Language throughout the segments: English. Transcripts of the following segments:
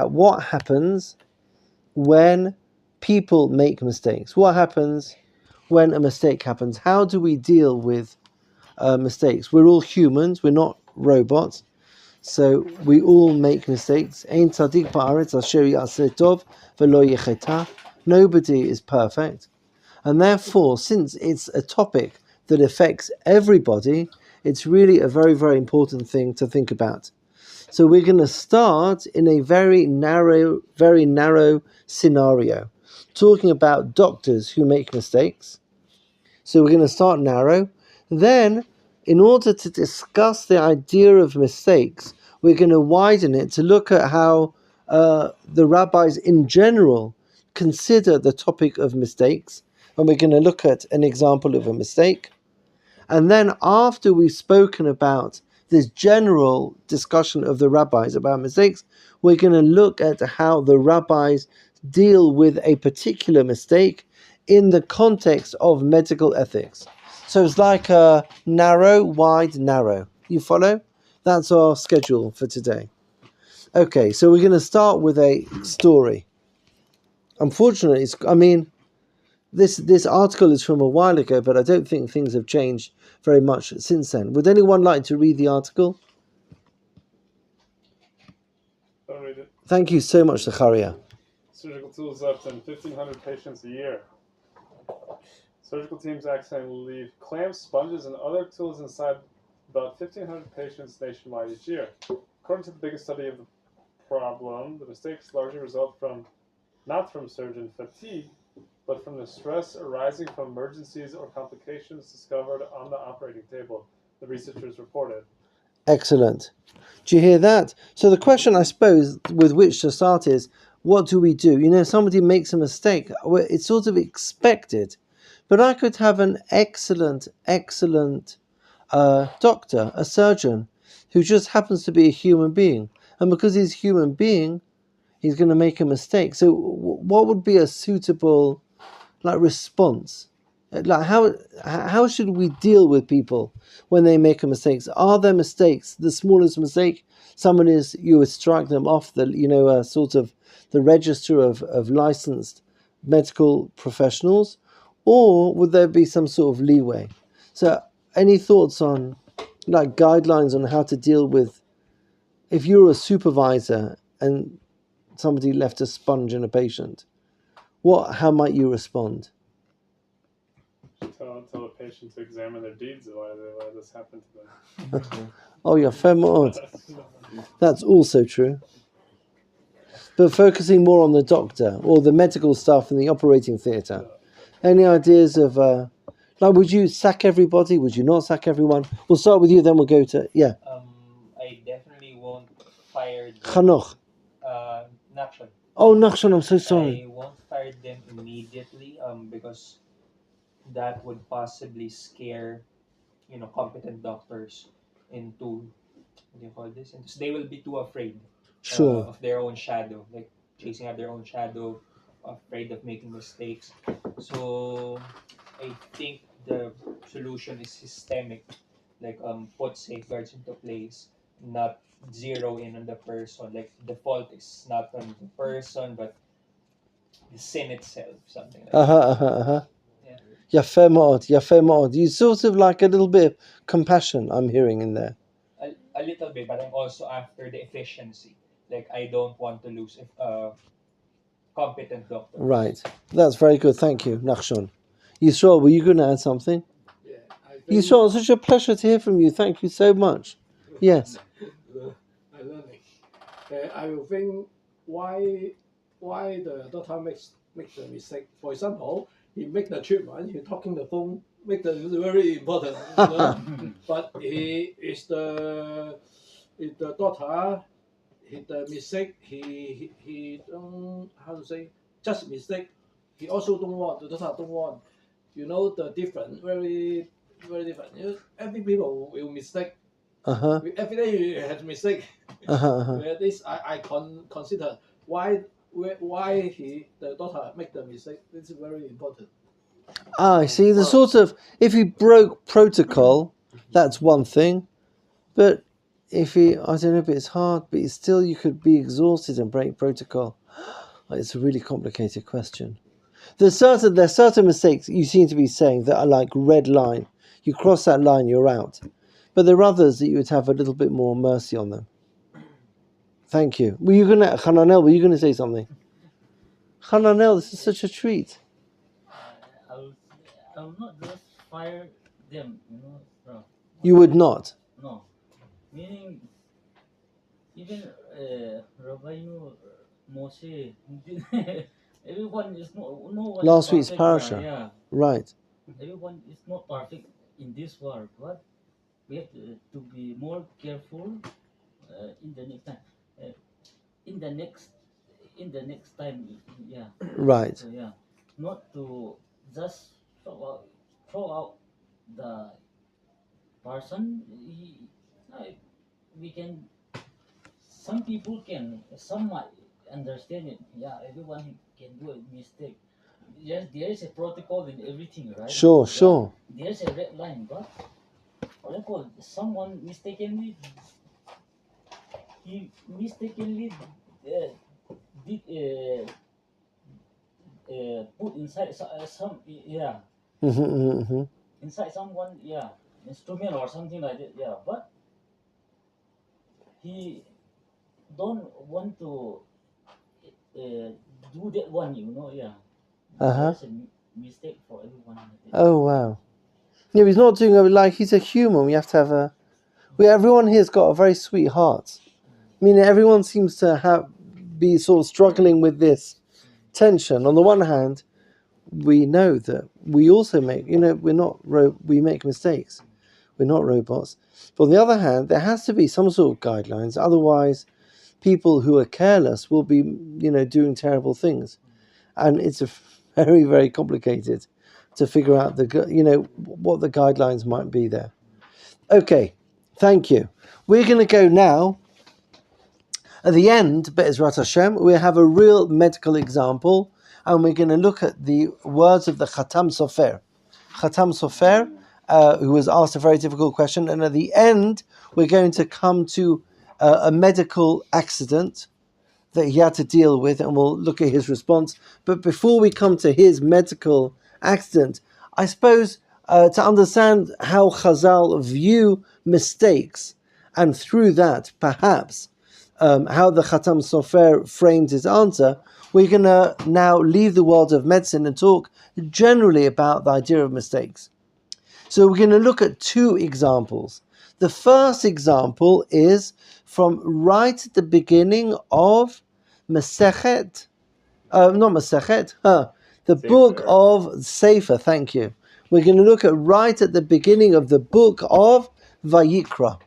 what happens when people make mistakes. What happens when a mistake happens? How do we deal with mistakes? We're all humans, we're not robots, so we all make mistakes. Ein tzaddik ba'aretz asher ya'aseh tov v'lo yechetah. Nobody is perfect, and therefore, since it's a topic that affects everybody, it's really a very, very important thing to think about. So we're going to start in a very narrow scenario, talking about doctors who make mistakes. So we're going to start narrow. Then, in order to discuss the idea of mistakes, we're going to widen it to look at how the rabbis in general consider the topic of mistakes. And we're going to look at an example of a mistake. And then after we've spoken about this general discussion of the rabbis about mistakes, we're going to look at how the rabbis deal with a particular mistake in the context of medical ethics. So it's like a narrow, wide, narrow. You follow? That's our schedule for today. Okay, so we're going to start with a story. Unfortunately, this article is from a while ago, but I don't think things have changed very much since then. Would anyone like to read the article? I'll read it. Thank you so much, Zachariah. Surgical tools up to 1,500 patients a year. Surgical teams accidentally leave clamps, sponges, and other tools inside about 1,500 patients nationwide each year. According to the biggest study of the problem, the mistakes largely result not from surgeon fatigue, but from the stress arising from emergencies or complications discovered on the operating table, the researchers reported. Excellent. Do you hear that? So the question, I suppose, with which to start is, what do we do? Somebody makes a mistake. It's sort of expected. But I could have an excellent doctor, a surgeon, who just happens to be a human being. And because he's a human being, he's going to make a mistake. So what would be a suitable response? How should we deal with people when they make a mistake? Are there mistakes? The smallest mistake, you would strike them off the sort of the register of licensed medical professionals, or would there be some sort of leeway? So any thoughts on guidelines on how to deal with if you're a supervisor and somebody left a sponge in a patient? How might you respond? Tell the patient to examine their deeds and why this happened to them. Oh, yeah, fair more. That's also true. But focusing more on the doctor or the medical staff in the operating theatre. Any ideas of, would you sack everybody? Would you not sack everyone? We'll start with you, then we'll go to, yeah. I definitely won't fire them. Chanoch. Nachshon. Oh, Nachshon, I'm so sorry. I won't fire them immediately because that would possibly scare, competent doctors into, what do you call this? They will be too afraid of their own shadow, like chasing out their own shadow, afraid of making mistakes. So I think the solution is systemic, put safeguards into place, not zero in on the person. Like the fault is not on the person, but the sin itself, something like that. Yafeh ma'od. You sort of like a little bit of compassion I'm hearing in there. A little bit, but I'm also after the efficiency. I don't want to lose competent doctors. Right. That's very good. Thank you, Nachshon. Yisrael, were you going to add something? Yeah. Yisrael, it's such a pleasure to hear from you. Thank you so much. Yes. I'm learning. I will think why the doctor makes the mistake. For example, he make the treatment, he talking the phone, make the very important. But he is the doctor. The mistake he don't, how to say, just mistake. He also don't want, the doctor don't want. The different, very very different. Every people will mistake. Every day you have mistake. This I consider why the doctor make the mistake. This is very important. I see. If he broke protocol, that's one thing, but if he, I don't know, but it's hard, but it's still, you could be exhausted and break protocol. It's a really complicated question. There's certain mistakes you seem to be saying that are like red line. You cross that line, you're out. But there are others that you would have a little bit more mercy on them. Thank you. Hananel, were you going to say something? Hananel, this is such a treat. I'll not just fire them, bro. You would not. No. Meaning, even Rabbi Moshe, everyone is no one. Last is week's perfect, parasha. Yeah. Right. Everyone is not perfect in this world, but we have to be more careful in the next time. In the next time, yeah. Right. So, yeah, not to just throw out the person. We can. Some people can. Some might understand it. Yeah, everyone can do a mistake. Yes, there is a protocol in everything, right? Sure, Yeah, sure. there's a red line, but for example, someone mistakenly did put inside some inside someone instrument or something like that, but he don't want to do that one, There's a mistake for everyone like that. Oh, wow. Yeah, he's not doing it like he's a human. We have to have everyone here's got a very sweet heart. I mean, everyone seems to be sort of struggling with this tension. On the one hand, we know that we also make, we make mistakes. We're not robots. But on the other hand, there has to be some sort of guidelines. Otherwise, people who are careless will be, doing terrible things. And it's very, very complicated to figure out what the guidelines might be there. Okay, thank you. We're going to go now. At the end, Be'ezrat Hashem, we have a real medical example, and we're going to look at the words of the Khatam Sofer. Khatam Sofer, who was asked a very difficult question, and at the end, we're going to come to a medical accident that he had to deal with, and we'll look at his response. But before we come to his medical accident, I suppose to understand how Chazal view mistakes, and through that, perhaps, how the Khatam Sofer framed his answer, we're going to now leave the world of medicine and talk generally about the idea of mistakes. So we're going to look at two examples. The first example is from right at the beginning of Masechet, the book of Sefer, thank you. We're going to look at right at the beginning of the book of Vayikra.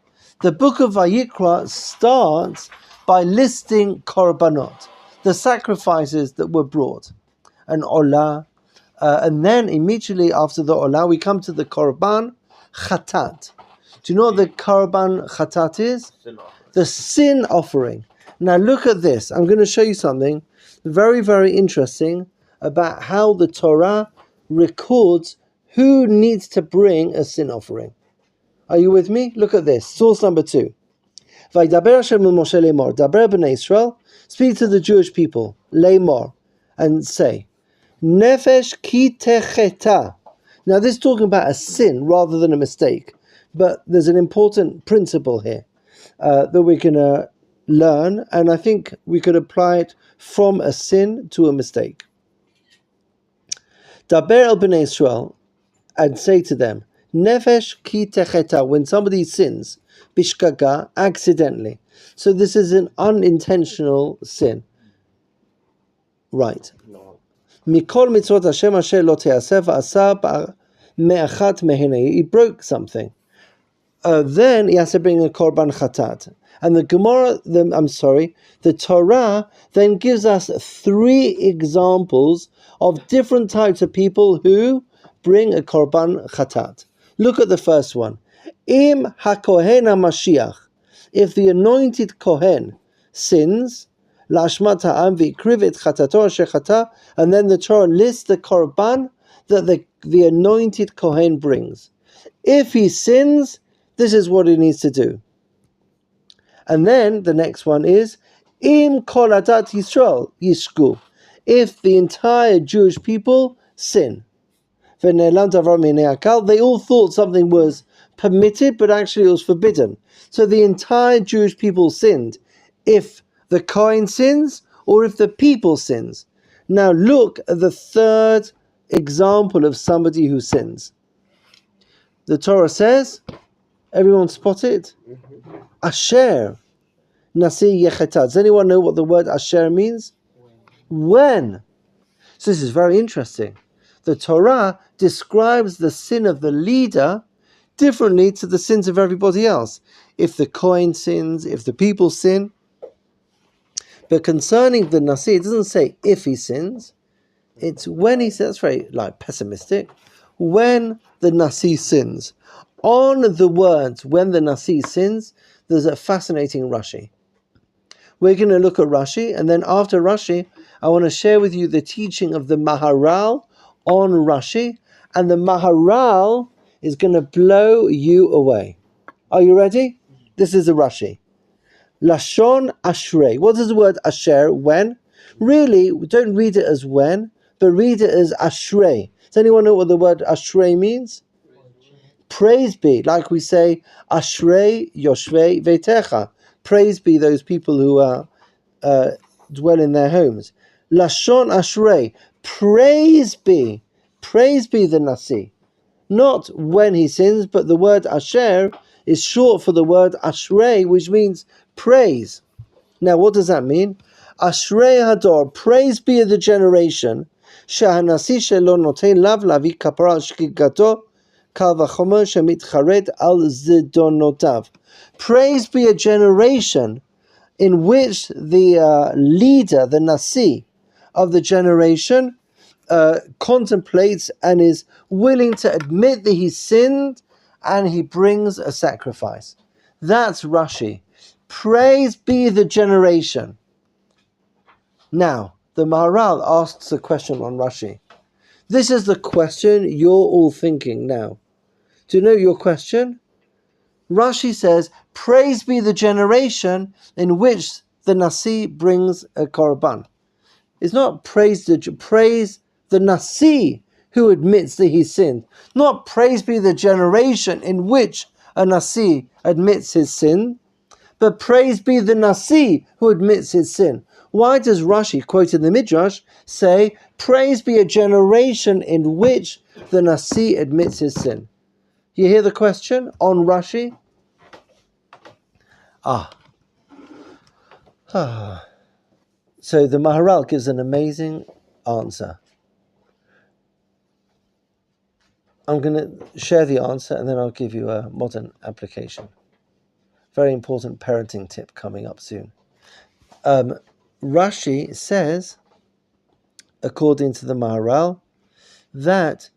The book of Vayikra starts by listing korbanot, the sacrifices that were brought, an olah, and then immediately after the olah we come to the korban chatat. Do you know what the korban chatat is? The sin offering. Now look at this. I'm going to show you something very, very interesting about how the Torah records who needs to bring a sin offering. Are you with me? Look at this. Source number 2. Vaydaber Hashem el Moshe lemor. Daber b'nei Israel. Speak to the Jewish people. Lemor. And say, Nefesh ki techeta. Now this is talking about a sin rather than a mistake. But there's an important principle here that we're going to learn. And I think we could apply it from a sin to a mistake. Daber el b'nei Israel. And say to them, Nefesh ki techeta, when somebody sins, bishkaga, accidentally. So this is an unintentional sin. Right. Mikol mitzvot Hashem asher lo te'aseh v'aseh me'achat mehene. He broke something. Then he has to bring a korban chatat. And the Torah then gives us 3 examples of different types of people who bring a korban chatat. Look at the first one. Im hakohen hamashiach. If the anointed kohen sins, lashmat ha'am v'ikriv et chatato asher chata, and then the Torah lists the korban that the anointed kohen brings. If he sins, this is what he needs to do. And then the next one is Im kol adat Yisrael yishku, if the entire Jewish people sin. They all thought something was permitted, but actually it was forbidden. So the entire Jewish people sinned. If the Kohen sins, or if the people sins. Now look at the third example of somebody who sins. The Torah says, everyone spot it? Asher Nasi Yechetah. Does anyone know what the word Asher means? When. So this is very interesting. The Torah describes the sin of the leader differently to the sins of everybody else. If the Kohen sins, if the people sin. But concerning the Nasi, it doesn't say if he sins. It's when he sins. That's very pessimistic. When the Nasi sins. On the words when the Nasi sins, there's a fascinating Rashi. We're going to look at Rashi, and then after Rashi, I want to share with you the teaching of the Maharal on Rashi, and the Maharal is going to blow you away. Are you ready? This is a Rashi. Lashon Ashrei. What is the word Asher? When? Really, we don't read it as when, but read it as Ashrei. Does anyone know what the word Ashrei means? Praise be, like we say, Ashrei Yoshvei Vetecha. Praise be those people who dwell in their homes. Lashon Ashrei. Praise be the Nasi. Not when he sins, but the word Asher is short for the word Ashrei, which means praise. Now, what does that mean? Ashrei Hador. Praise be the generation. Shahanasi shelo noten lav lavi kapara shkigato. Praise be a generation in which the leader, the Nasi of the generation, contemplates and is willing to admit that he sinned and he brings a sacrifice. That's Rashi. Praise be the generation. Now, the Maharal asks a question on Rashi. This is the question you're all thinking now. Do you know your question? Rashi says, praise be the generation in which the Nasi brings a korban. It's not praise the Nasi who admits that he sinned. Not praise be the generation in which a Nasi admits his sin, but praise be the Nasi who admits his sin. Why does Rashi, quoted in the Midrash, say, praise be a generation in which the Nasi admits his sin? You hear the question on Rashi? So the Maharal gives an amazing answer. I'm going to share the answer and then I'll give you a modern application. Very important parenting tip coming up soon. Rashi says, according to the Maharal, that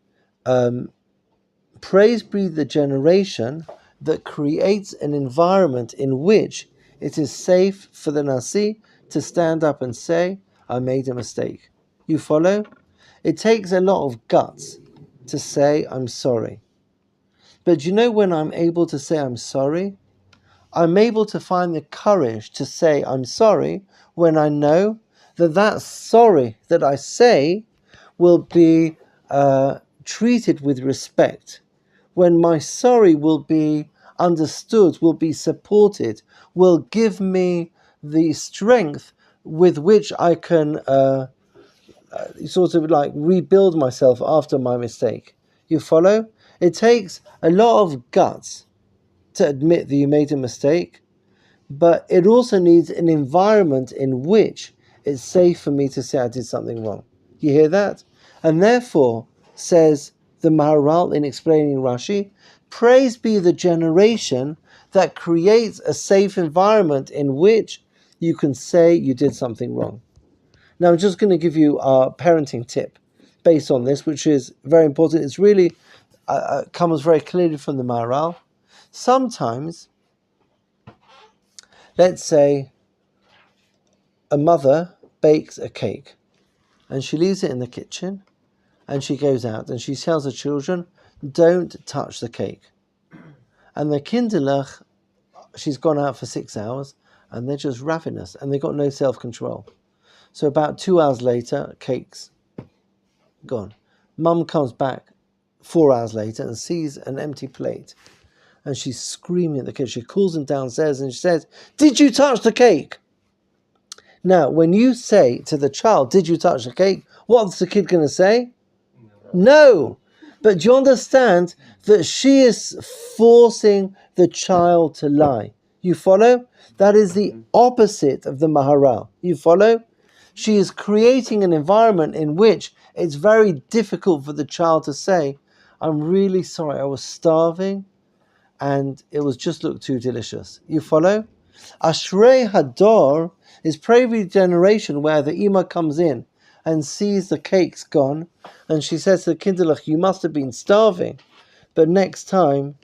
praise be the generation that creates an environment in which it is safe for the Nasi to stand up and say, I made a mistake. You follow? It takes a lot of guts to say, I'm sorry. But you know when I'm able to say I'm sorry? I'm able to find the courage to say I'm sorry when I know that sorry that I say will be treated with respect. When my sorry will be understood, will be supported, will give me the strength with which I can rebuild myself after my mistake. You follow? It takes a lot of guts to admit that you made a mistake, but it also needs an environment in which it's safe for me to say I did something wrong. You hear that? And therefore, says the Maharal in explaining Rashi, praise be the generation that creates a safe environment in which you can say you did something wrong. Now I'm just going to give you a parenting tip based on this, which is very important. It's really comes very clearly from the Maharal. Sometimes, let's say a mother bakes a cake and she leaves it in the kitchen and she goes out and she tells the children, don't touch the cake. And the Kinderlach she's gone out for 6 hours, and they're just ravenous, and they've got no self-control. So about 2 hours later, cake's gone. Mum comes back 4 hours later and sees an empty plate, and she's screaming at the kid. She calls him downstairs and she says, "Did you touch the cake?" Now, when you say to the child, "Did you touch the cake?" what's the kid going to say? No. But do you understand that she is forcing the child to lie? You follow? That is the opposite of the Maharal. You follow? She is creating an environment in which it's very difficult for the child to say, "I'm really sorry, I was starving and it was just looked too delicious." You follow? Ashrei Hador is probably the generation where the Ima comes in and sees the cake's gone, and she says to the Kinderlich, "You must have been starving, but next time,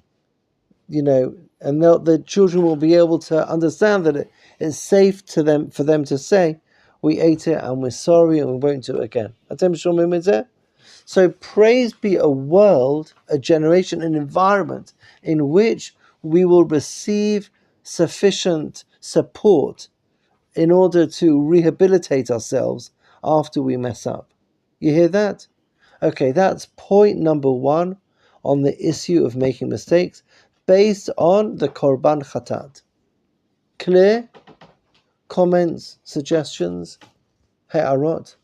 and the children will be able to understand that it's safe for them to say, 'We ate it and we're sorry and we won't do it again.'" So praise be a world, a generation, an environment in which we will receive sufficient support in order to rehabilitate ourselves after we mess up. You hear that? Okay, that's point number 1 on the issue of making mistakes based on the Korban Chatat. Clear? Comments, suggestions? He'arot?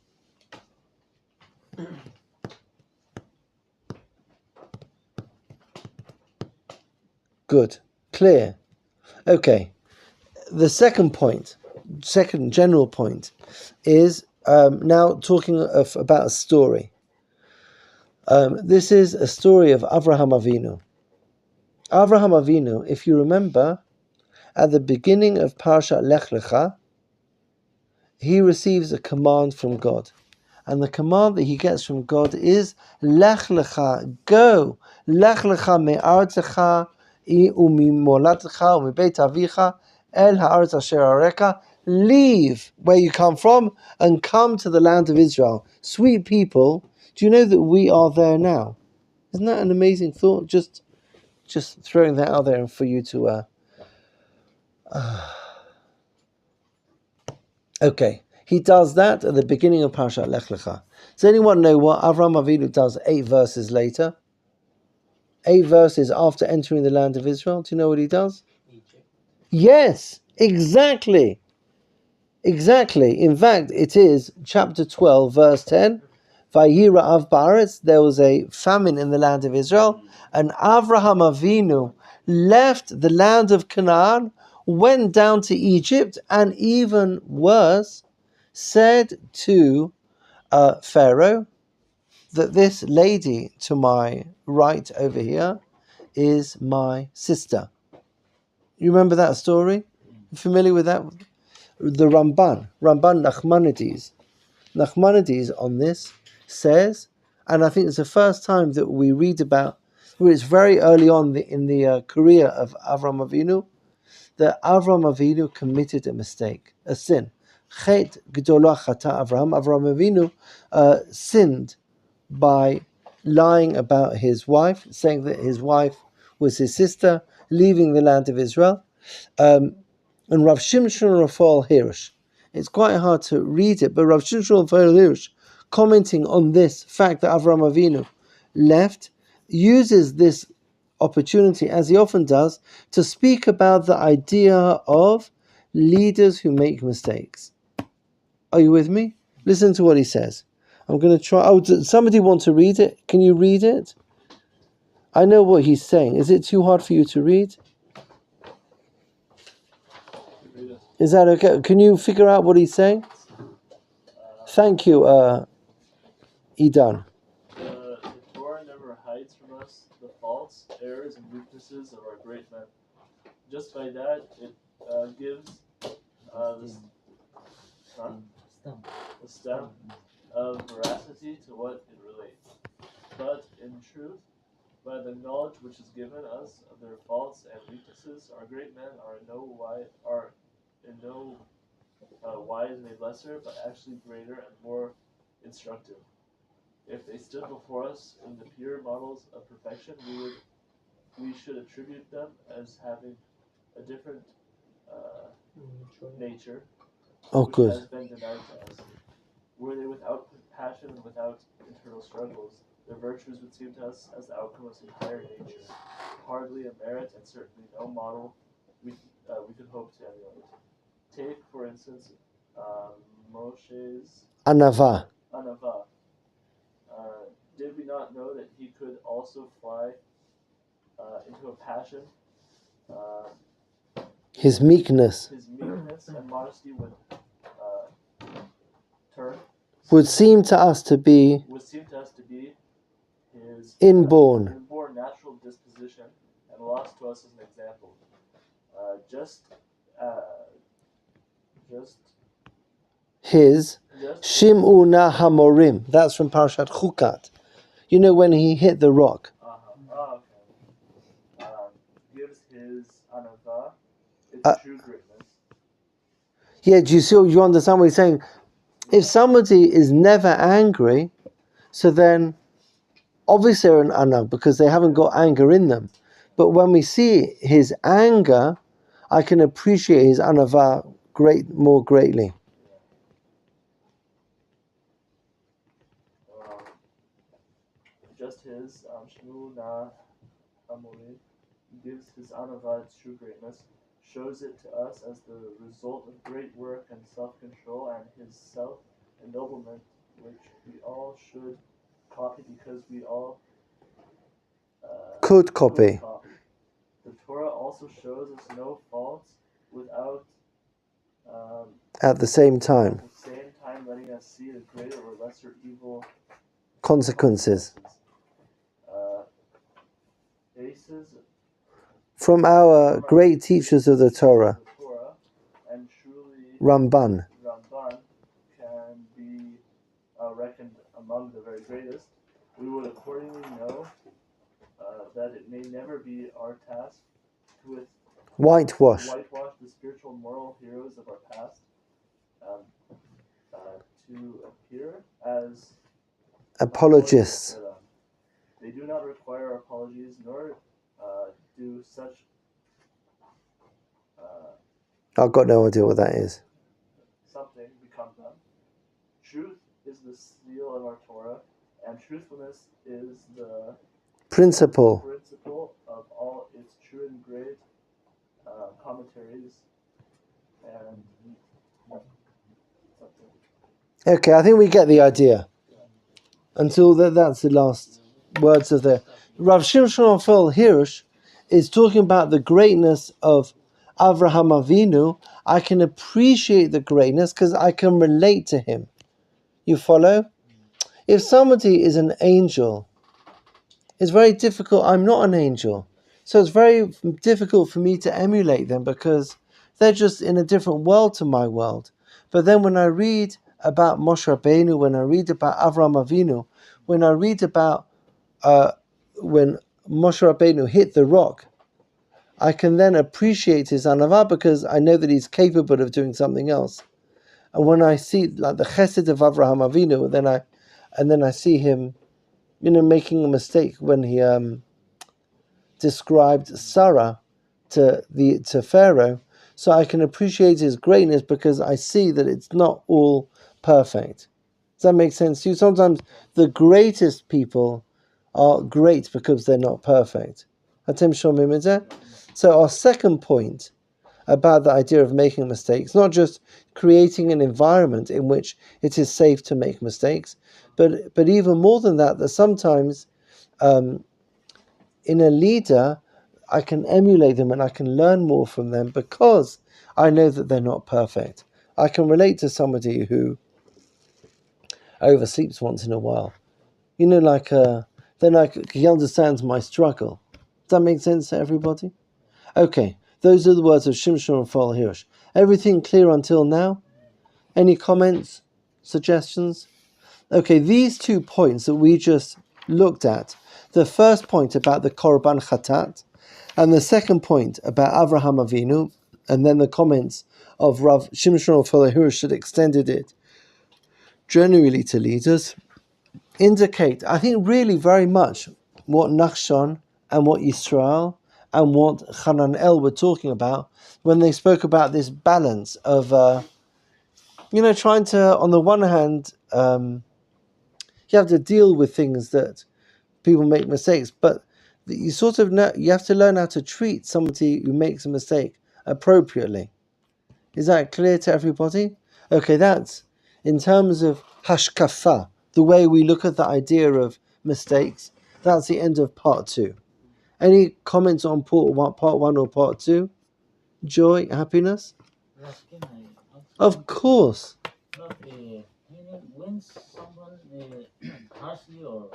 Good. Clear. Okay. The second general point, is now talking about a story. This is a story of Avraham Avinu. Avraham Avinu, if you remember, at the beginning of Parashat Lech Lecha, he receives a command from God. And the command that he gets from God is, Lech Lecha, go, Lech Lecha me'artzecha u'mimolatecha u'mibeit avicha el ha'aretz asher areka, leave where you come from and come to the land of Israel. Sweet people, do you know that we are there now? Isn't that an amazing thought? Just throwing that out there for you to... Okay, he does that at the beginning of Parashat Lech Lecha. Does anyone know what Avraham Avinu does 8 verses later? 8 verses after entering the land of Israel. Do you know what he does? Egypt. Yes, exactly. Exactly. In fact, it is chapter 12, verse 10. Vayira av ba'aretz, there was a famine in the land of Israel, and Avraham Avinu left the land of Canaan, went down to Egypt, and even worse, said to Pharaoh that this lady to my right over here is my sister. You remember that story? You familiar with that? The Ramban Nachmanides on this says, and I think it's the first time that we read about, where it's very early on in the career of Avram Avinu, that Avram Avinu committed a mistake, a sin. Chet Gdolah Chata Avram Avinu sinned by lying about his wife, saying that his wife was his sister, leaving the land of Israel. And Rav Shimshon Raphael Hirsch, it's quite hard to read it, but Rav Shimshon Raphael Hirsch, commenting on this fact that Avram Avinu left, uses this opportunity, as he often does, to speak about the idea of leaders who make mistakes. Are you with me? Listen to what he says. I'm going to try. Oh, does somebody want to read it? Can you read it? I know what he's saying. Is it too hard for you to read? Is that okay? Can you figure out what he's saying? Thank you, Idan. The Torah never hides from us the faults, errors, and weaknesses of our great men. Just by that, it gives the stem of veracity to what it relates. But in truth, by the knowledge which is given us of their faults and weaknesses, our great men are in no wise made lesser, but actually greater and more instructive. If they stood before us in the pure models of perfection, we should attribute them as having a different nature Oh, which good. has been denied to us. Were they without passion and without internal struggles, their virtues would seem to us as the outcome of some higher nature, hardly a merit and certainly no model we could hope to emulate. Take, for instance, Moshe's Anava. Anava. Did we not know that he could also fly into a passion? His meekness His meekness and modesty would would seem to us to be his inborn. natural disposition and lost to us as an example. Just His Shim'una Hamorim. That's from Parashat Chukat. You know when he hit the rock. Gives his anava its true greatness. Yeah, do you understand what he's saying? If somebody is never angry, so then obviously they're an anav because they haven't got anger in them. But when we see his anger, I can appreciate his anava more greatly. Just his Shmu Na Amori gives his anava its true greatness, shows it to us as the result of great work and self-control and his self-ennoblement, which we all should copy because we all Could copy. The Torah also shows us no faults without at the same time letting us see the greater or lesser evil consequences. Bases from our great teachers of the Torah, and truly Ramban can be reckoned among the very greatest, we would accordingly know that it may never be our task to whitewash the spiritual and moral heroes of our past, to appear as apologists. They do not require apologies, nor do such. I've got no idea what that is. Something become them. Truth is the seal of our Torah, and truthfulness is the principle of all its true and great commentaries and okay, I think we get the idea. Until that's the last words of the Rav Shimshon Raphael Hirsch is talking about the greatness of Avraham Avinu. I can appreciate the greatness because I can relate to him. You follow? If somebody is an angel, it's very difficult. I'm not an angel. So it's very difficult for me to emulate them because they're just in a different world to my world. But then when I read about Moshe Rabbeinu, when I read about Avraham Avinu, when I read about when Moshe Rabbeinu hit the rock, I can then appreciate his anavah because I know that he's capable of doing something else. And when I see like the chesed of Avraham Avinu, then I see him, making a mistake when he described Sarah to Pharaoh. So I can appreciate his greatness because I see that it's not all perfect. Does that make sense to you? Sometimes the greatest people are great because they're not perfect. So our second point about the idea of making mistakes, not just creating an environment in which it is safe to make mistakes, but even more than that, that sometimes in a leader, I can emulate them and I can learn more from them because I know that they're not perfect. I can relate to somebody who oversleeps once in a while. Then he understands my struggle. Does that make sense to everybody? Okay, those are the words of Shimshon Raphael Hirsch. Everything clear until now? Any comments, suggestions? Okay, these 2 points that we just looked at, the first point about the Korban Chatat, and the second point about Avraham Avinu, and then the comments of Rav Shimshon Raphael Hirsch that extended it generally to leaders, indicate, I think, really very much what Nachshon and what Yisrael and what Hananel were talking about when they spoke about this balance of, trying to, on the one hand, you have to deal with things that people make mistakes, but you sort of know, you have to learn how to treat somebody who makes a mistake appropriately. Is that clear to everybody? Okay, that's in terms of hashkafa, the way we look at the idea of mistakes. That's the end of part 2. Any comments on part one or part 2? Joy, happiness? Ross, can I ask Of course. Ross, when someone harsh you or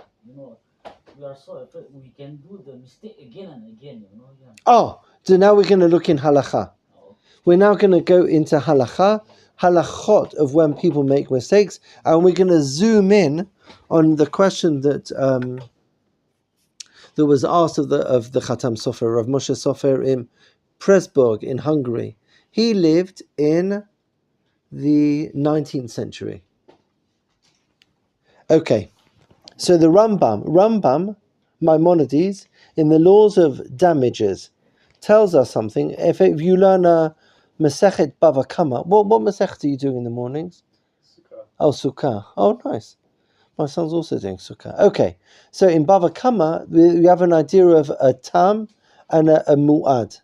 we are so afraid we can do the mistake again and again, yeah. Oh, so now we're going to look in halakha. Oh, We're now going to go into halachot of when people make mistakes, and we're going to zoom in on the question that that was asked of the Khatam Sofer, of Moshe Sofer in Pressburg in Hungary. He lived in the 19th century. Okay, so the Rambam, Maimonides, in the laws of damages, tells us something. If you learn a Masechet Bava Kama, what Masechet are you doing in the mornings? Sukkah. Oh, Sukkah. Oh, nice. My son's also doing Sukkah. Okay, so in Bava Kama, we have an idea of a tam and a mu'ad.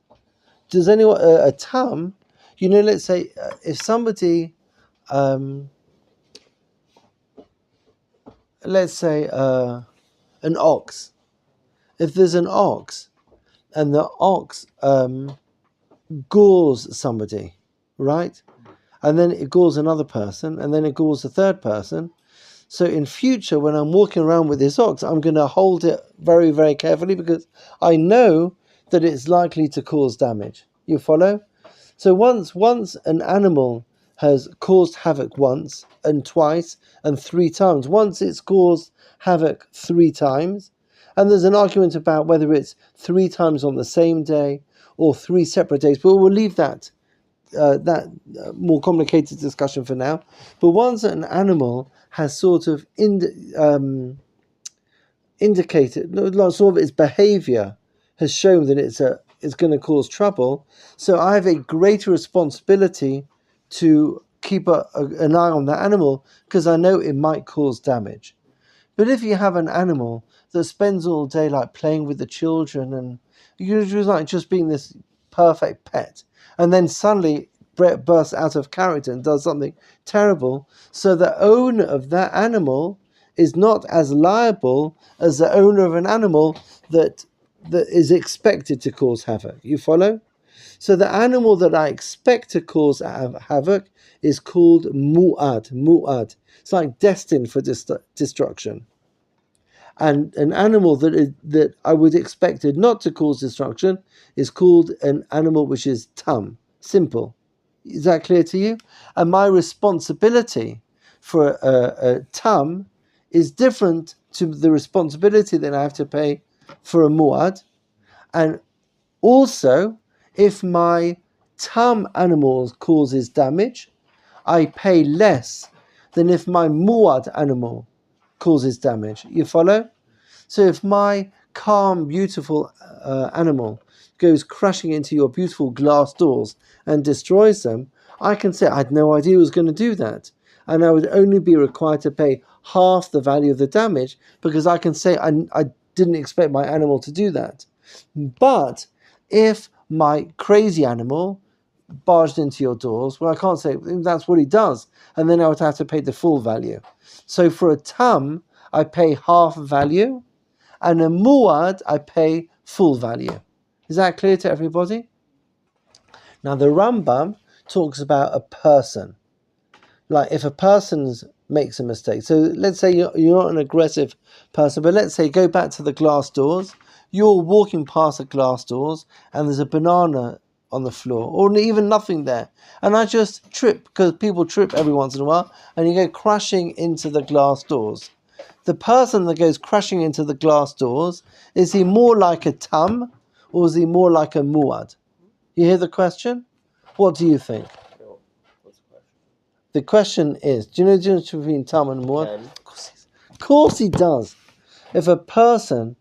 Does anyone, a tam, let's say, if somebody, let's say an ox, if there's an ox and the ox gores somebody, right? And then it gores another person, and then it gores a third person. So in future, when I'm walking around with this ox, I'm going to hold it very, very carefully because I know that it's likely to cause damage. You follow? So once an animal has caused havoc once and twice and 3 times, once it's caused havoc 3 times, and there's an argument about whether it's 3 times on the same day or 3 separate days, but we'll leave that more complicated discussion for now. But once an animal has sort of indicated, sort of its behavior has shown that it's going to cause trouble, so I have a greater responsibility to keep an eye on that animal because I know it might cause damage. But if you have an animal that spends all day like playing with the children and you're just being this perfect pet, and then suddenly bursts out of character and does something terrible, so the owner of that animal is not as liable as the owner of an animal that is expected to cause havoc. You follow? So the animal that I expect to cause havoc is called mu'ad. Mu'ad. It's like destined for destruction. And an animal that I would expect it not to cause destruction is called an animal which is tam, simple. Is that clear to you? And my responsibility for a tam is different to the responsibility that I have to pay for a mu'ad. And also, if my tam animal causes damage, I pay less than if my mu'ad animal causes damage. You follow? So if my calm, beautiful animal goes crashing into your beautiful glass doors and destroys them, I can say I had no idea it was going to do that. And I would only be required to pay half the value of the damage because I can say I didn't expect my animal to do that. But if my crazy animal barged into your doors, well, I can't say that's what he does, and then I would have to pay the full value. So for a tam, I pay half value, and a mu'ad, I pay full value. Is that clear to everybody? Now the Rambam talks about a person. Like if a person makes a mistake, so let's say you're not an aggressive person, but let's say go back to the glass doors, you're walking past the glass doors and there's a banana on the floor, or even nothing there, and I just trip, because people trip every once in a while, and you go crashing into the glass doors. The person that goes crashing into the glass doors, is he more like a tam, or is he more like a mu'ad? You hear the question? What do you think? What's the question? The question is, do you know the difference between tam and mu'ad? Ten. Of course he does. If a person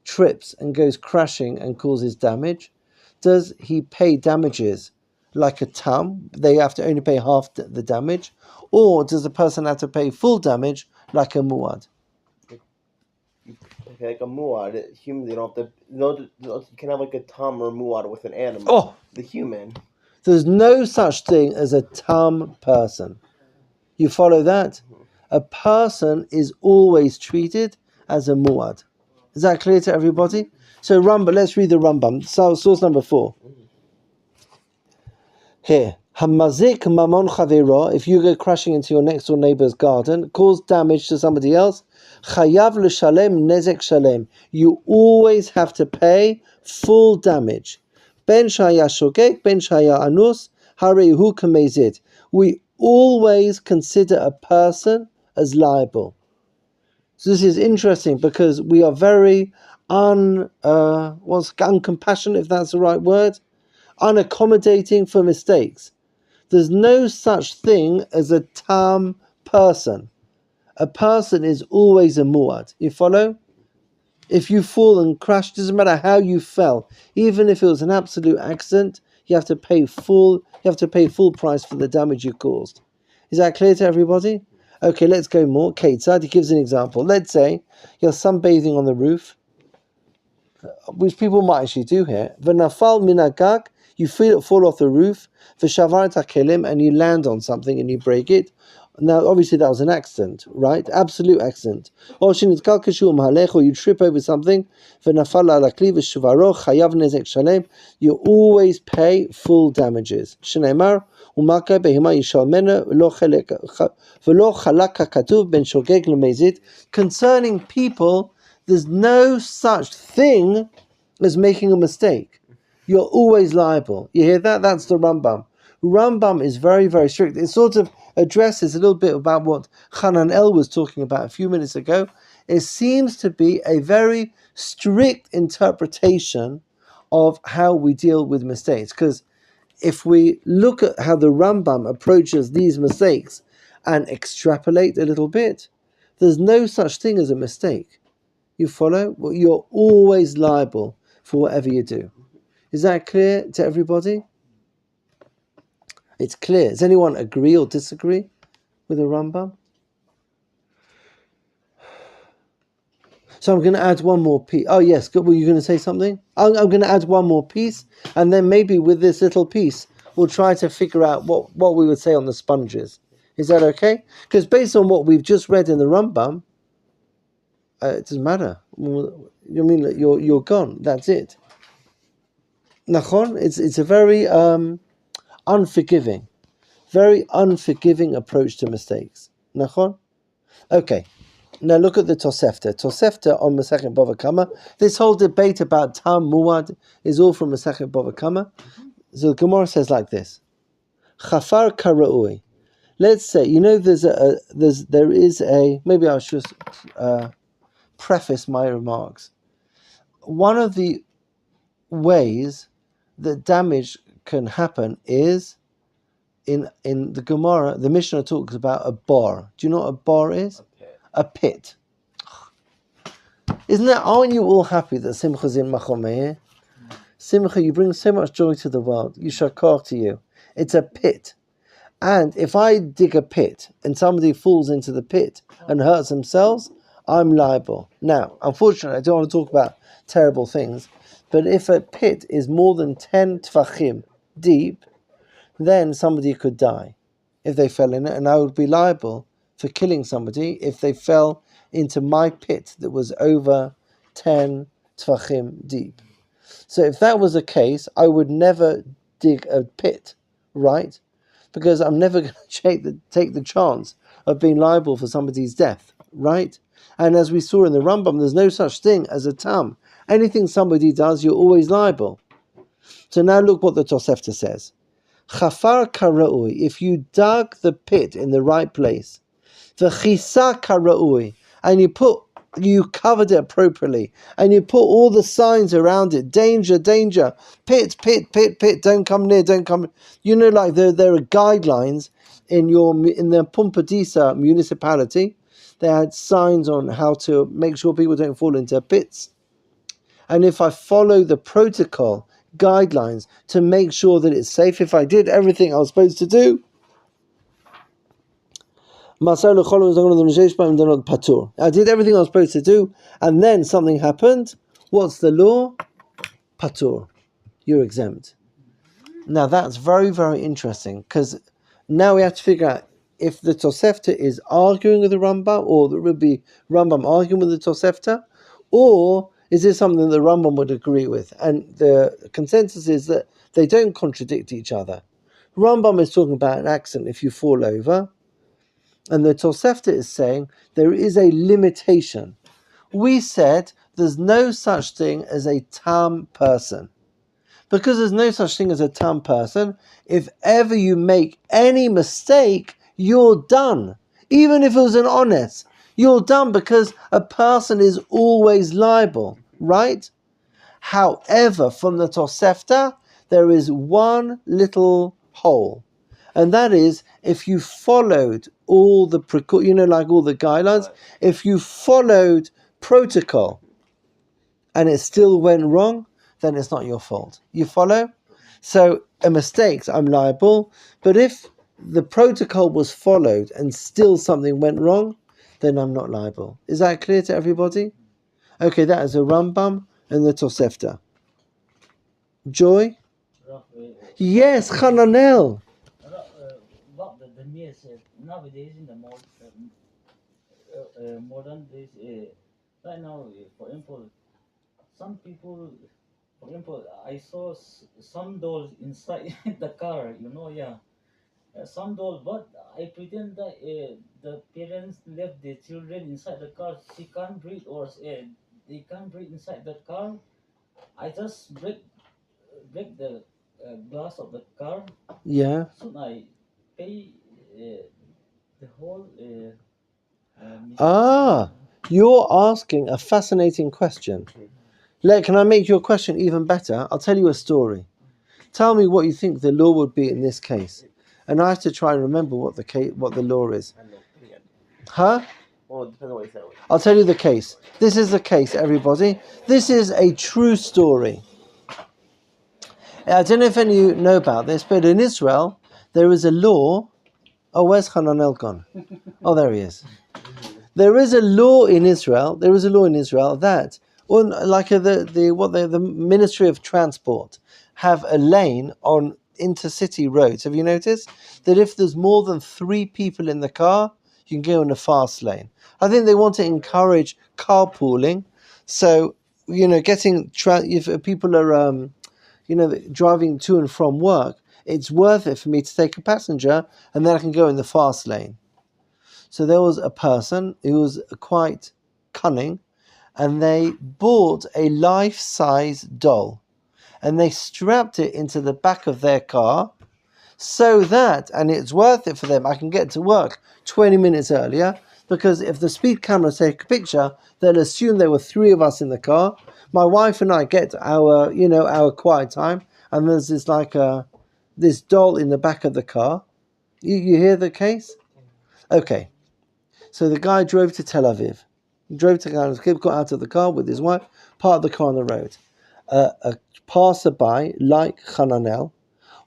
trips and goes crashing and causes damage, does he pay damages like a tam? They have to only pay half the damage, or does the person have to pay full damage like a muad? Okay, like a muad, human, they don't have to. You can have like a tam or muad with an animal. Oh, The human. there's no such thing as a tam person. You follow that? A person is always treated as a muad. Is that clear to everybody? So Rambam, let's read the Rambam. So, source number 4. Here, Hamazik mamon chavero, if you go crashing into your next door neighbor's garden, cause damage to somebody else, chayav l'shalem nezek shalem. You always have to pay full damage. Ben shaya shogek, ben shaya anus, harehu kamezit. We always consider a person as liable. So this is interesting because we are very uncompassionate, if that's the right word, unaccommodating for mistakes. There's no such thing as a tam person. A person is always a muad. You follow? If you fall and crash, doesn't matter how you fell, even if it was an absolute accident, you have to pay full price for the damage you caused. Is that clear to everybody? Okay, let's go more. Ketzad, he gives an example. Let's say you're sunbathing on the roof, which people might actually do here. V'nafal minagag, you feel it fall off the roof. V'shavar takelim, and you land on something and you break it. Now, obviously, that was an accident, right? Absolute accident. Or you trip over something. V'nafal alakli v'shuvaro chayav nezek shalem. You always pay full damages. Shneimar umaka behima yishalmena v'lo chalak hakatuv ben shogeg lemezit. Concerning people, there's no such thing as making a mistake. You're always liable. You hear that? That's the Rambam. Rambam is very, very strict. It sort of addresses a little bit about what Hanan El was talking about a few minutes ago. It seems to be a very strict interpretation of how we deal with mistakes. Because if we look at how the Rambam approaches these mistakes and extrapolate a little bit, there's no such thing as a mistake. You follow? Well, you're always liable for whatever you do. Is that clear to everybody? It's clear. Does anyone agree or disagree with the Rambam? So I'm going to add one more piece. Oh yes, good. Were you going to say something? I'm going to add one more piece, and then maybe with this little piece, we'll try to figure out what we would say on the sponges. Is that okay? Because based on what we've just read in the Rambam, it doesn't matter. You mean you're gone? That's it. Nachon? It's a very unforgiving approach to mistakes. Nachon? Okay. Now look at the Tosefta. Tosefta on Masechet Bava Kama. This whole debate about Tam Muad is all from Masechet Bava Kama. So the Gemara says like this: Chafar Kara'ui. Let's say, there is a. Maybe I should preface my remarks. One of the ways that damage can happen is in the Gemara. The Mishnah talks about a bar. Do you know what a bar is? A pit. Isn't that? Aren't you all happy that Simcha's in Machom Meir? Simcha, you bring so much joy to the world. Yishakar to you. It's a pit. And if I dig a pit and somebody falls into the pit and hurts themselves, I'm liable. Now, unfortunately, I don't want to talk about terrible things, but if a pit is more than 10 tfachim deep, then somebody could die if they fell in it, and I would be liable for killing somebody if they fell into my pit that was over 10 tfachim deep. So if that was the case, I would never dig a pit, right? Because I'm never going to take the chance of being liable for somebody's death, right? And as we saw in the Rambam, there's no such thing as a tam. Anything somebody does, you're always liable. So now look what the Tosefta says. Chafar kara'ui, if you dug the pit in the right place, v'chisa kara'ui, and you covered it appropriately, and you put all the signs around it, danger, danger, pit, pit, pit, pit, don't come near, don't come. You know, like there are guidelines in the Pumpadisa municipality. They had signs on how to make sure people don't fall into pits. and if I follow the protocol guidelines to make sure that it's safe, if I did everything I was supposed to do, I did everything I was supposed to do, and then something happened. What's the law? Patur. You're exempt. Now that's very, very interesting, because now we have to figure out if the Tosefta is arguing with the Rambam, or the Rabbi Rambam arguing with the Tosefta, or is this something that the Rambam would agree with? And the consensus is that they don't contradict each other. Rambam is talking about an accident if you fall over, and the Tosefta is saying there is a limitation. We said there's no such thing as a tam person. Because there's no such thing as a tam person, if ever you make any mistake, you're done. Even if it was an honest, you're done, because a person is always liable, right? However, from the Tosefta, there is one little hole. And that is, if you followed all the, like all the guidelines, if you followed protocol and it still went wrong, then it's not your fault. You follow? So a mistake, I'm liable. But if the protocol was followed and still something went wrong, then I'm not liable. Is that clear to everybody? Okay, that is a Rambam and the Tosefta. Joy? Yes, Hananel. What the news nowadays in the modern days, right now, for example, some people, for example, I saw some dolls inside the car, some doll, but I pretend that the parents left the children inside the car. She can't breathe, or they can't breathe inside the car. I just break the glass of the car. Yeah. Soon I pay the whole. You're asking a fascinating question. Can I make your question even better? I'll tell you a story. Tell me what you think the law would be in this case. And I have to try and remember what the law is. Huh? Well, it depends on what you say. I'll tell you the case. This is the case, everybody. This is a true story. I don't know if any of you know about this, but in Israel, there is a law. Oh, where's Hananel gone? Oh, there he is. There is a law in Israel. That, the Ministry of Transport have a lane on intercity roads. Have you noticed that if there's more than 3 people in the car, you can go in a fast lane? I think they want to encourage carpooling. So, if people are, driving to and from work, it's worth it for me to take a passenger, and then I can go in the fast lane. So there was a person who was quite cunning, and they bought a life-size doll, and they strapped it into the back of their car, so that, and it's worth it for them, I can get to work 20 minutes earlier, because if the speed cameras take a picture, they'll assume there were 3 of us in the car. My wife and I get our quiet time, and there's this doll in the back of the car. You hear the case? Okay. So the guy drove to Tel Aviv. Got out of the car with his wife, parked the car on the road. A passerby, like Hananel,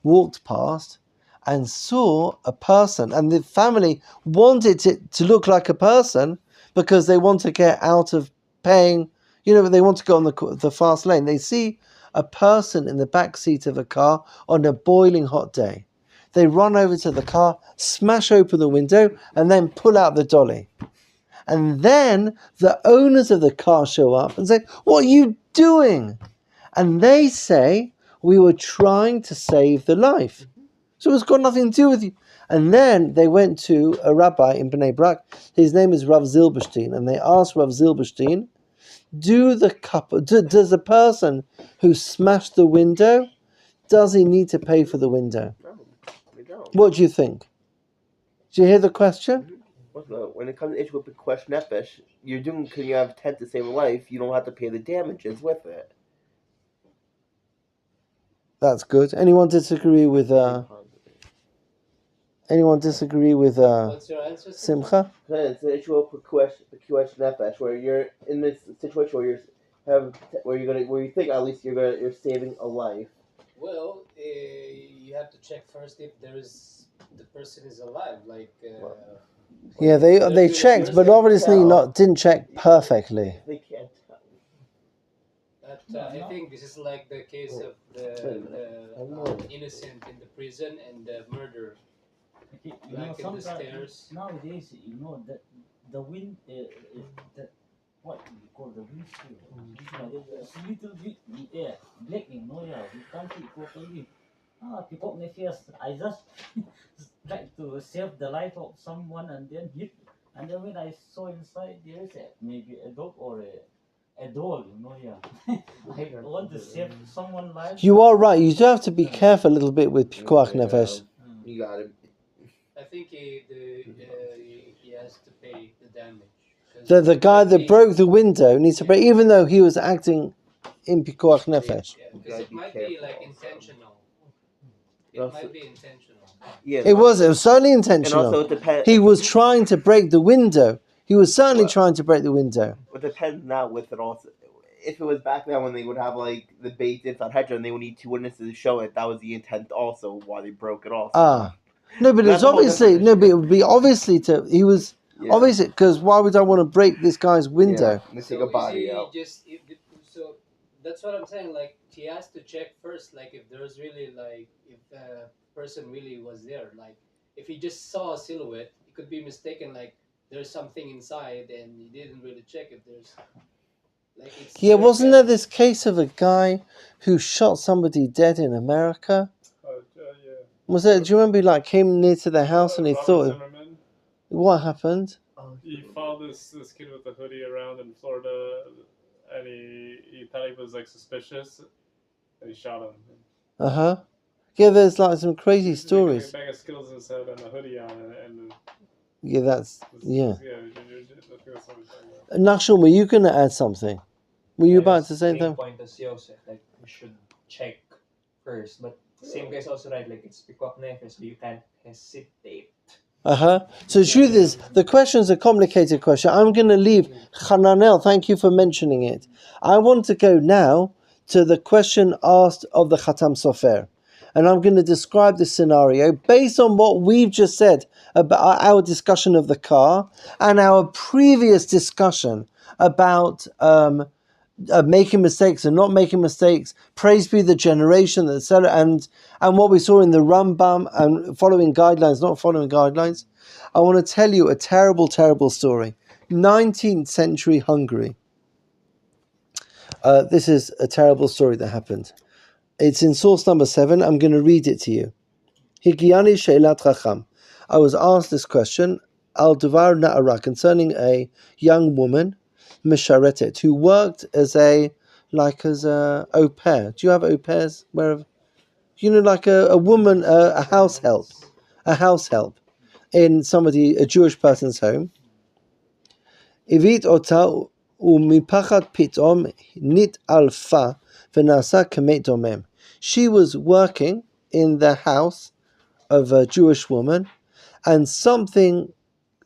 walked past and saw a person, and the family wanted it to look like a person because they want to get out of paying, they want to go on the fast lane. They see a person in the back seat of a car on a boiling hot day. They run over to the car, smash open the window, and then pull out the dolly. And then the owners of the car show up and say, "What are you doing?" And they say, "We were trying to save the life. So it's got nothing to do with you." And then they went to a rabbi in Bnei Brak. His name is Rav Zilberstein. And they asked Rav Zilberstein, does the person who smashed the window, does he need to pay for the window? No, we don't. What do you think? Did you hear the question? When it comes to issue with question nefesh, you're doing because you have intent to save a life. You don't have to pay the damages with it. That's good. Anyone disagree with? What's your answer? Simcha? It's an issue of question nefesh, where you're in this situation where where you think at least you're saving a life. Well, you have to check first if the person is alive. Like, Yeah, they checked, but obviously didn't check perfectly. They can't tell. but I think this is like the case of the innocent in the prison and the murderer. Okay, Like in the sometimes stairs. nowadays, that the wind, the what we call the wind speed, it's a little bit black, yeah, we can't see it properly. People I just tried to save the life of someone and then hit, and then when I saw inside there is maybe a dog or a doll, yeah. I want to save someone's life. You are right. You do have to be careful a little bit with pikuach nefesh. You got it. I think he has to pay the damage. The guy that broke the window needs to pay, even though he was acting in pikuach nefesh. Because it might be like intentional. It might be intentional. Yeah, It was certainly intentional. And also it depends. He was trying to break the window. He was certainly trying to break the window. It depends now with it also. If it was back then when they would have like the bait inside Hedra and they would need two witnesses to show it, that was the intent also why they broke it also. No, but it's obviously but it would be obviously obviously because why would I want to break this guy's window? Yeah, take a body out. So that's what I'm saying. Like he has to check first, like if there's really like if the person really was there. Like if he just saw a silhouette, it could be mistaken. Like there's something inside, and he didn't really check if there's. Like it's Wasn't there this case of a guy who shot somebody dead in America? Yeah. Was it? Do you remember? He came near to their house and he thought. Zimmerman. What happened? He followed this kid with a hoodie around in Florida, and he thought he was suspicious, and he shot him. Yeah, there's some crazy stories. A bag of Skittles in his head and a hoodie on, and yeah, that's yeah. I think that's what I'm talking about. Nachshon, were you going to add something? Were you about to say same that? point as Joseph, like we should check first, but same guy's also right, like it's pikuach nefesh, so you can't hesitate. So the truth is, the question's a complicated question. I'm going to leave Hananel. Thank you for mentioning it. I want to go now to the question asked of the Khatam Sofer. And I'm going to describe the scenario based on what we've just said about our discussion of the car and our previous discussion about making mistakes and not making mistakes. Praise be the generation, etc. And what we saw in the Rambam and following guidelines, not following guidelines. I want to tell you a terrible, terrible story. 19th century Hungary. This is a terrible story that happened. It's in source number 7. I'm going to read it to you. Higiani Sheilat Chacham. I was asked this question, Al Duvar Na'ara, concerning a young woman, Misharetet, who worked as a au pair. Do you have au pairs? Wherever, like a woman, a house help in a Jewish person's home. Ivit ota umipachat pitom nit alfa v'nasa kemet domem. She was working in the house of a Jewish woman, and something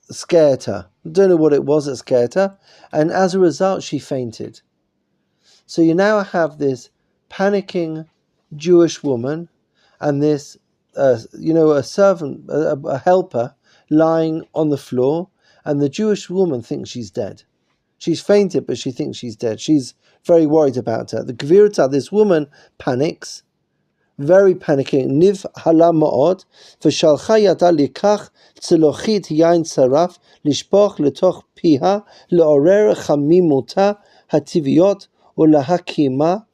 scared her. Don't know what it was that scared her, and as a result, she fainted. So you now have this panicking Jewish woman, and this, a servant, a helper, lying on the floor, and the Jewish woman thinks she's dead. She's fainted, but she thinks she's dead. She's very worried about her. The Gvirta, this woman, panics, very panicking. Niv hala ma'od, v'shalcha yada likach tzelochit yain saraf, lishpoch letoch piha, le'orer chamimota hativiyot, ulahakima.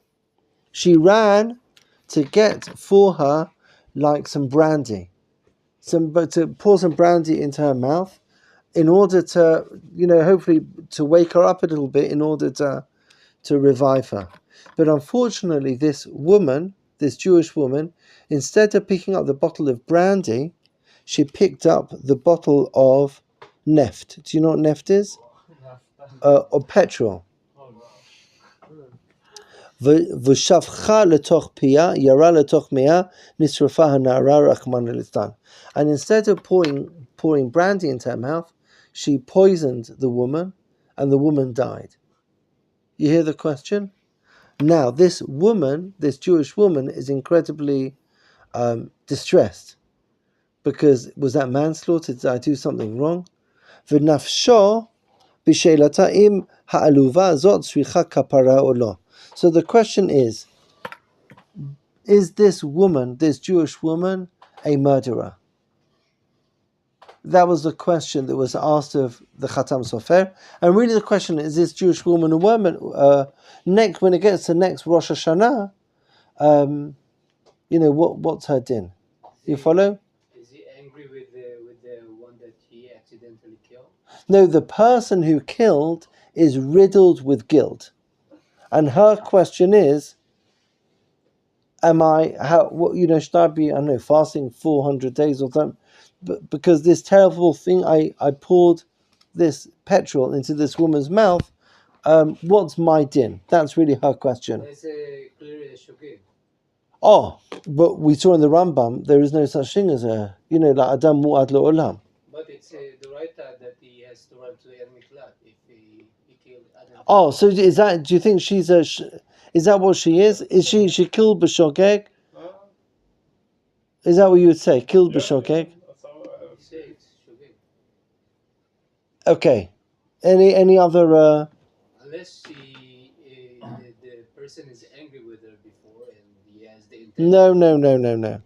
She ran to get for her some brandy, to pour some brandy into her mouth, in order to, hopefully to wake her up a little bit, in order to revive her. But unfortunately, this Jewish woman, instead of picking up the bottle of brandy, she picked up the bottle of neft. Do you know what neft is? Or petrol. ושפכה לתוך פיה, ירה לתוך מאה, נשרפה הנערה רחמנא ליצלן. And instead of pouring brandy into her mouth, she poisoned the woman, and the woman died. You hear the question? Now, this woman, this Jewish woman, is incredibly distressed because was that manslaughter? Did I do something wrong? V'nafsho b'sheilata im ha'aluva zot tzricha kapara or lo. So the question is this woman, this Jewish woman, a murderer? That was the question that was asked of the Khatam Sofer. And really the question is this Jewish woman a woman? Next, when it gets to next Rosh Hashanah, what's her din? You follow? Is he angry with the one that he accidentally killed? No, the person who killed is riddled with guilt. And her question is, should I be, fasting 400 days or something? But because this terrible thing, I poured this petrol into this woman's mouth, what's my din? That's really her question. It's clearly a shogeg. Oh, but we saw in the Rambam, there is no such thing as like Adam Mu'ad Lo'olam. But it's the writer that he has to run to El Miklat if he killed Adam. Oh, so do you think she's is that what she is? Is she killed b'shogeg? Is that what you would say? Killed b'shogeg? That's all I have. Say it's shogeg. Okay. Any other? Unless the person is angry with her before and he has the intent. No.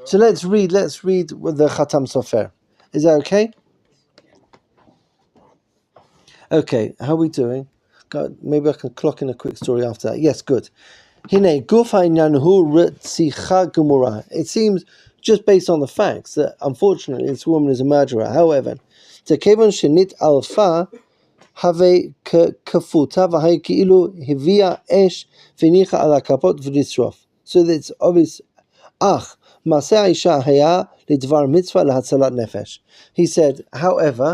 So let's read with the Khatam Sofer. Is that okay? Okay. How are we doing? God, maybe I can clock in a quick story after that. Yes, good. Hine guf ha'inyan hu ritzicha gemura. It seems just based on the facts that unfortunately this woman is a murderer. However, tekevon shenit alfa have kafuta v'hay ki'ilu hivia esh v'nicha ala kapot v'nisrof. So it's obvious. Ach, maseh ha'isha haya lidvar mitzvah lahatzalat nefesh. He said, however,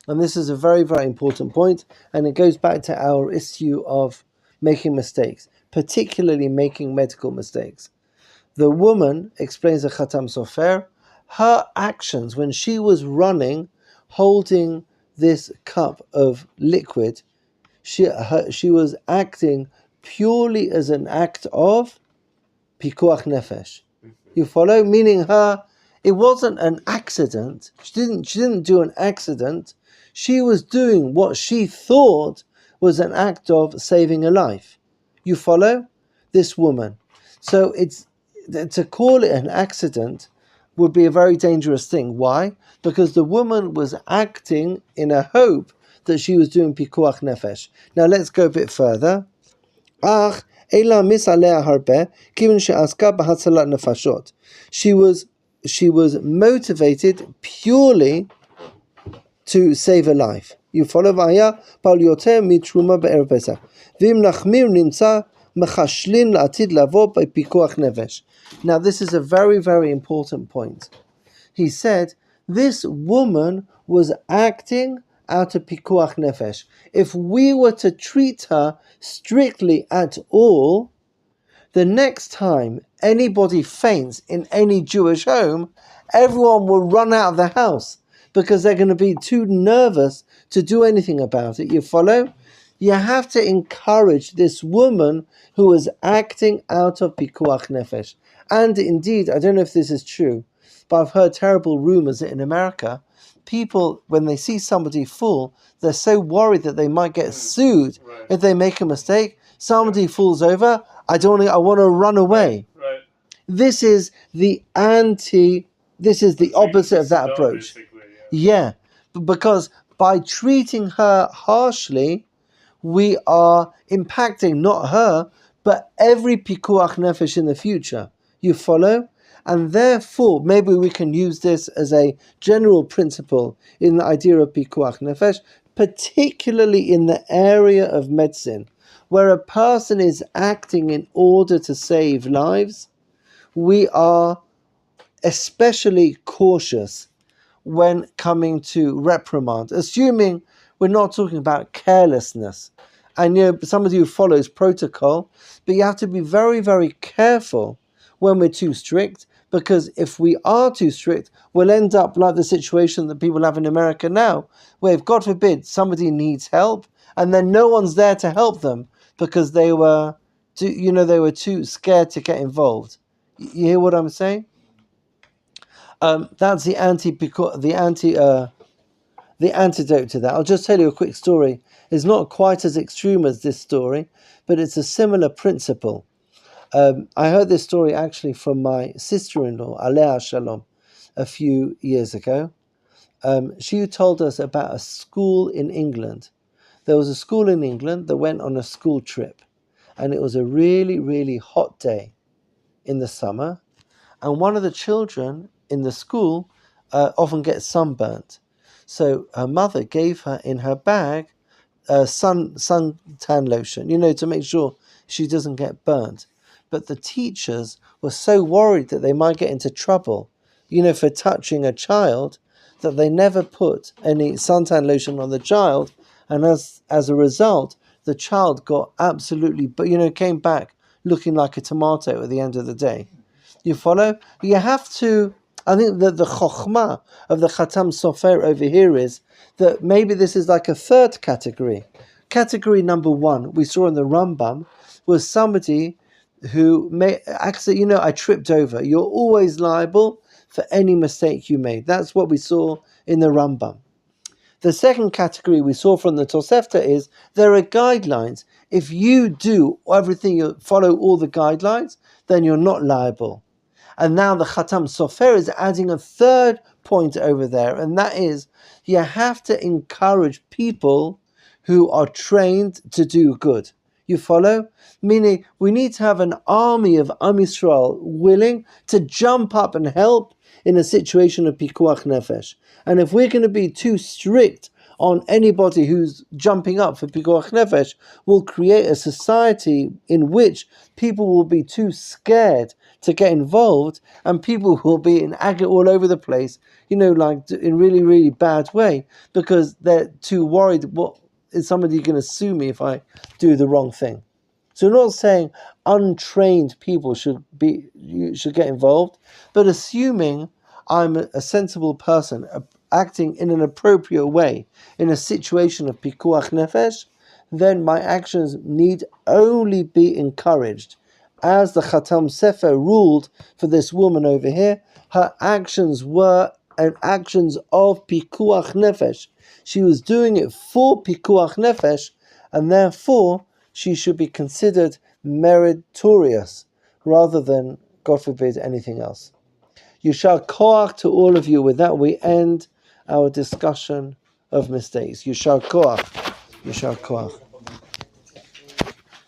and this is a very, very important point, and it goes back to our issue of making mistakes, particularly making medical mistakes. The woman, explains the Khatam Sofer, her actions when she was running, holding this cup of liquid, she was acting purely as an act of pikuach nefesh. You follow? Meaning it wasn't an accident. She didn't do an accident. She was doing what she thought was an act of saving a life. You follow? This woman. So to call it an accident would be a very dangerous thing. Why? Because the woman was acting in a hope that she was doing pikuach nefesh. Now let's go a bit further. Ach, ela mis alea harbe, kivin she'aska b'hatzalat nefashot. She was motivated purely to save a life. You follow? V'haya pal yoter mitruma be'erev Pesach. V'im nachmir nimtza mechashlin la'atid lavo b'pikuach nefesh. Now this is a very, very important point. He said this woman was acting out of pikuach nefesh. If we were to treat her strictly at all, the next time anybody faints in any Jewish home, everyone will run out of the house because they're going to be too nervous to do anything about it. You follow? You have to encourage this woman who was acting out of pikuach nefesh. And indeed, I don't know if this is true, but I've heard terrible rumors that in America, people, when they see somebody fall, they're so worried that they might get sued if they make a mistake. Somebody falls over, I want to run away. Right. This is the opposite of that approach. Yeah, because by treating her harshly, we are impacting not her, but every pikuach nefesh in the future. You follow? And therefore, maybe we can use this as a general principle in the idea of pikuach nefesh, particularly in the area of medicine, where a person is acting in order to save lives. We are especially cautious when coming to reprimand, assuming we're not talking about carelessness. And somebody who follows protocol, but you have to be very, very careful when we're too strict, because if we are too strict, we'll end up like the situation that people have in America now, where if, God forbid, somebody needs help, and then no one's there to help them, because they were too scared to get involved. You hear what I'm saying? That's the antidote to that. I'll just tell you a quick story. It's not quite as extreme as this story, but it's a similar principle. I heard this story actually from my sister-in-law, Alea Shalom, a few years ago. She told us about a school in England. There was a school in England that went on a school trip, and it was a really, really hot day in the summer, and one of the children in the school often gets sunburnt. So her mother gave her in her bag suntan lotion, to make sure she doesn't get burnt. But the teachers were so worried that they might get into trouble, for touching a child, that they never put any suntan lotion on the child, and as a result, the child got absolutely, came back looking like a tomato at the end of the day. You follow? You have to. I think that the chokhmah of the Khatam Sofer over here is that maybe this is like a third category. Category number one, we saw in the Rambam, was somebody who actually, I tripped over. You're always liable for any mistake you made. That's what we saw in the Rambam. The second category we saw from the Tosefta is there are guidelines. If you do everything, you follow all the guidelines, then you're not liable. And now the Khatam Sofer is adding a third point over there, and that is you have to encourage people who are trained to do good. You follow? Meaning we need to have an army of Am Yisrael willing to jump up and help in a situation of Pikuach Nefesh. And if we're going to be too strict on anybody who's jumping up for Pikuach Nefesh, we'll create a society in which people will be too scared to get involved, and people will be in agate all over the place, like in really, really bad way, because they're too worried, what is somebody going to sue me if I do the wrong thing? So we're not saying untrained people should get involved, but assuming I'm a sensible person acting in an appropriate way in a situation of pikuach nefesh, then my actions need only be encouraged. As the Khatam Sefer ruled for this woman over here, her actions were actions of pikuach nefesh. She was doing it for pikuach nefesh, and therefore she should be considered meritorious rather than, God forbid, anything else. Yishar koach to all of you. With that, we end our discussion of mistakes. Yishar koach. Yishar koach.